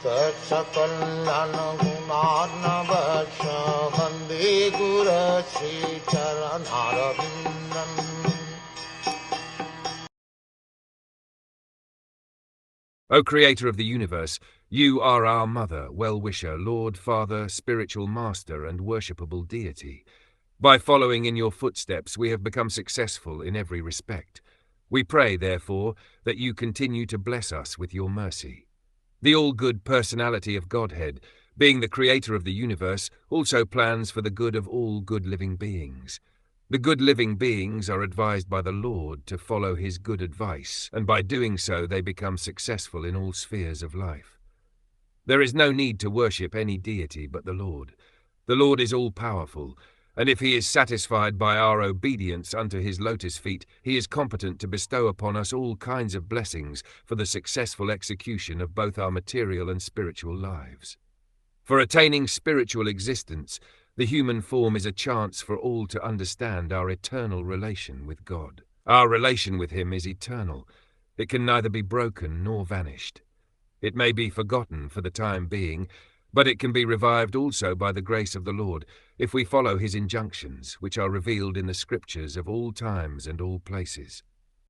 Sakalayan Gunarnavasya Vande Guru Sri Charanaravindan. O Creator of the universe, you are our Mother, well-wisher, Lord, Father, spiritual Master, and worshipable deity. By following in your footsteps, we have become successful in every respect. We pray, therefore, that you continue to bless us with your mercy. The all-good personality of Godhead, being the creator of the universe, also plans for the good of all good living beings. The good living beings are advised by the Lord to follow his good advice, and by doing so they become successful in all spheres of life. There is no need to worship any deity but the Lord. The Lord is all-powerful, and if he is satisfied by our obedience unto his lotus feet, he is competent to bestow upon us all kinds of blessings for the successful execution of both our material and spiritual lives. For attaining spiritual existence, the human form is a chance for all to understand our eternal relation with God. Our relation with him is eternal. It can neither be broken nor vanished. It may be forgotten for the time being, but it can be revived also by the grace of the Lord, if we follow his injunctions, which are revealed in the scriptures of all times and all places.